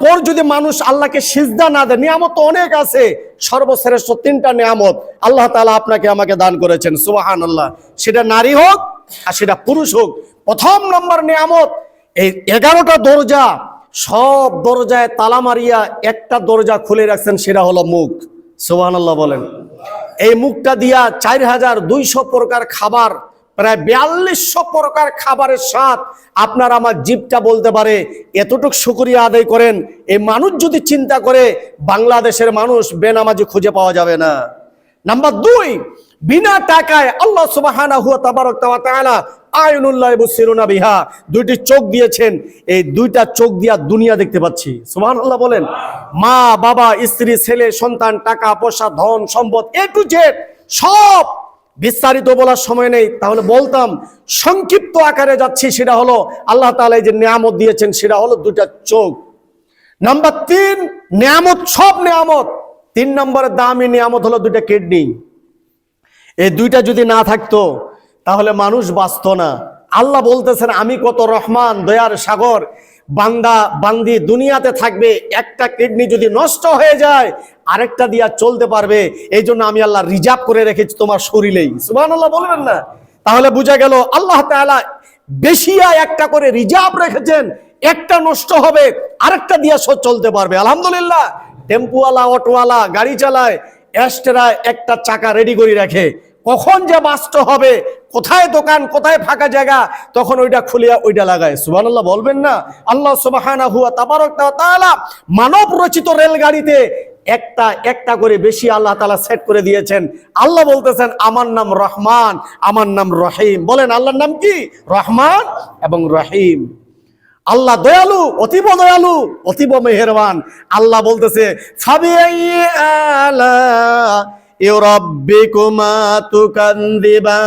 পর যদি মানুষ আল্লাহকে সিজদা না দেয়, নিয়ামত তো অনেক আছে, সর্বশ্রেষ্ঠ 3টা নিয়ামত আল্লাহ তাআলা আপনাকে আমাকে দান করেছেন, সুবহানাল্লাহ। সেটা নারী হোক আর সেটা পুরুষ হোক। প্রথম নম্বর নিয়ামত, এই 11টা দরজা, সব দরজায় তালা মারিয়া একটা দরজা খুলে রাখছেন, সেটা হলো মুখ। সুবহানাল্লাহ বলেন। এই মুখটা দিয়া 4200 প্রকার খাবার, প্রায় 4200 প্রকার খাবারের স্বাদ আপনার আমার জিভটা বলতে পারে। এতটুকু শুকরিয়া আদায় করেন। এই মানুষ যদি চিন্তা করে, বাংলাদেশের মানুষ বেনামাজি খুঁজে পাওয়া যাবে না। নাম্বার 2, বিনা টাকায় আল্লাহ সুবহানাহু ওয়া তাআলা আইনুল্লাহ ইবসিরুনা বিহা, 2টি চোখ দিয়েছেন। এই 2টা চোখ দিয়া দুনিয়া দেখতে পাচ্ছি, সুবহানাল্লাহ বলেন। মা বাবা, স্ত্রী, ছেলে, সন্তান, টাকা পয়সা, ধন সম্পদ, A to Z সব বিস্তারিত বলার সময় নেই, তাহলে বলতাম, সংক্ষিপ্ত আকারে যাচ্ছি। সেটা হলো আল্লাহ তাআলা যে নিয়ামত দিয়েছেন, সেটা হলো 2টা চোখ। নাম্বার 3 নিয়ামত, সব নিয়ামত, 3 নম্বরের দামি নিয়ামত হলো 2টা কিডনি। এই 2টা যদি না থাকতো তাহলে মানুষ বাঁচত না। আল্লাহ বলতেছেন, আমি কত রহমান, দয়ার সাগর, বান্দা বান্দি দুনিয়াতে থাকবে, একটা কিডনি যদি নষ্ট হয়ে যায় আরেকটা দিয়া চলতে পারবে। এই জন্য আমি আল্লাহ রিজার্ভ করে রেখেছি তোমার শরীরেই, সুবহানাল্লাহ বলবেন না? তাহলে বোঝা গেল আল্লাহ তাআলা বেশিয়া একটা করে রিজার্ভ রেখেছেন, একটা নষ্ট হবে আরেকটা দিয়া চলতে পারবে। আলহামদুলিল্লাহ। টেম্পুওয়ালা, অটোওয়ালা গাড়ি চালায়, এক্সট্রা একটা চাকা রেডি করে রাখে, কখন যে বাস্ট হবে, কোথায় দোকান, কোথায় ফাঁকা জায়গা, তখন ওইটা খুলিয়া ওইটা লাগায়। সুবহানাল্লাহ বলবেন না? আল্লাহ সুবহানাহু ওয়া তাআলা মানব রচিত রেলগাড়িতে একটা একটা করে বেশি আল্লাহ তাআলা সেট করে দিয়েছেন। আল্লাহ বলতেছেন, আমার নাম রহমান, আমার নাম রহিম। বলেন, আল্লাহর নাম কি? রহমান এবং রহিম। আল্লাহ দয়ালু, অতীব দয়ালু, অতীব মেহেরবান। আল্লাহ বলতেছে, ফাবিআইয়ি আলা রাব্বিকুমা তুকাযযিবান,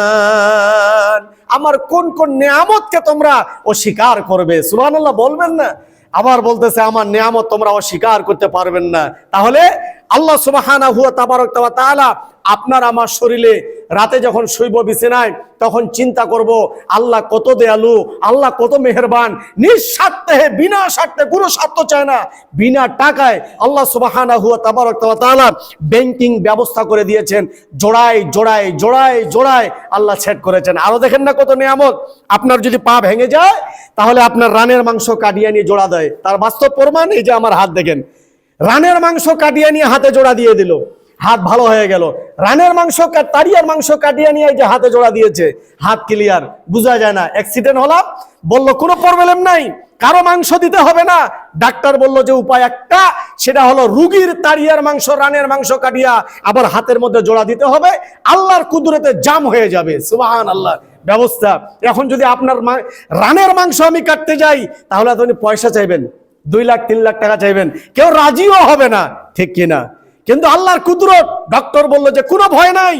আমার কোন কোন নিয়ামতকে তোমরা অস্বীকার করবে। সুবহানাল্লাহ বলবেন না? আবার বলতেছে, আমার নিয়ামত তোমরা অস্বীকার করতে পারবেন না। তাহলে আল্লাহ সুবহানাহু ওয়া তাআলা আপনার আমার শরীরে রাতে যখন শুইব বিছানায়, তখন চিন্তা করব, আল্লাহ কত দয়ালু, আল্লাহ কত মেহেরবান। নিঃস্বার্থে, বিনা স্বার্থে, কোনো স্বার্থ চায় না, বিনা টাকায় আল্লাহ সুবহানাহু ওয়া তাআলা ব্যাংকিং ব্যবস্থা করে দিয়েছেন। জোড়ায় জোড়ায় জোড়ায় জোড়ায় আল্লাহ সেট করেছেন। আরো দেখেন না কত নিয়ামত। আপনার যদি পা ভেঙে যায় তাহলে আপনার রানের মাংস কাটিয়ে নিয়ে জোড়া দেয়। তার বাস্তব প্রমাণ এই যে আমার হাত দেখেন, রানের মাংস কাটিয়ে নিয়ে হাতে জোড়া দিয়ে দিল, হাত ভালো হয়ে গেল। রানের মাংস, তাড়িয়ার মাংস কাটিয়ে নিয়ে এই যে হাতে জোড়া দিয়েছে, হাত ক্লিয়ার, বোঝা যায় না। অ্যাক্সিডেন্ট হলাম, বলল কোনো প্রবলেম নাই, কারো মাংস দিতে হবে না। ডাক্তার বলল যে উপায় একটা, সেটা হলো রুগীর তাড়িয়ার মাংস, রানের মাংস কাটিয়া আবার হাতের মধ্যে জোড়া দিতে হবে, আল্লাহর কুদরতে জাম হয়ে যাবে। সুবহানাল্লাহ ব্যবস্থা। এখন যদি আপনার রানের মাংস আমি কাটতে যাই, তাহলে আপনি পয়সা চাইবেন, 2 লাখ 3 লাখ টাকা চাইবেন, কেউ রাজিও হবে না, ঠিক কিনা? কিন্তু আল্লাহর কুদরত, ডক্টর বলল যে কোনো ভয় নাই,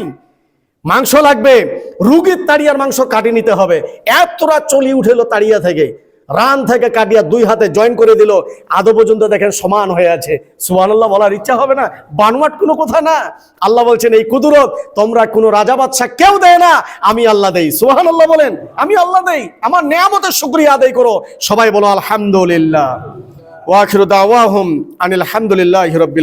মাংস লাগবে, রুগীর তাড়িয়ার মাংস কাটিয়ে নিতে হবে। এতটা চলি উঠেলো তাড়িয়া থেকে, রান থেকে কাটিয়া 2 হাতে জয়েন করে দিল, আদৌ পর্যন্ত দেখেন সমান হয়ে আছে। সুবহানাল্লাহ বলার ইচ্ছা হবে না? বানোয়াট কোনো কথা না। আল্লাহ বলছেন, এই কুদরত তোমরা কোনো রাজা বাদশা কেউ দেয় না, আমি আল্লাহ দেই। সুবহানাল্লাহ বলেন, আমি আল্লাহ দেই, আমার নিয়ামতের শুকরিয়া আদায় করো। সবাই বলো আলহামদুলিল্লাহ। ওয়া আখিরু দাওয়াহুম আনিল হামদুলিল্লাহি রাব্বিল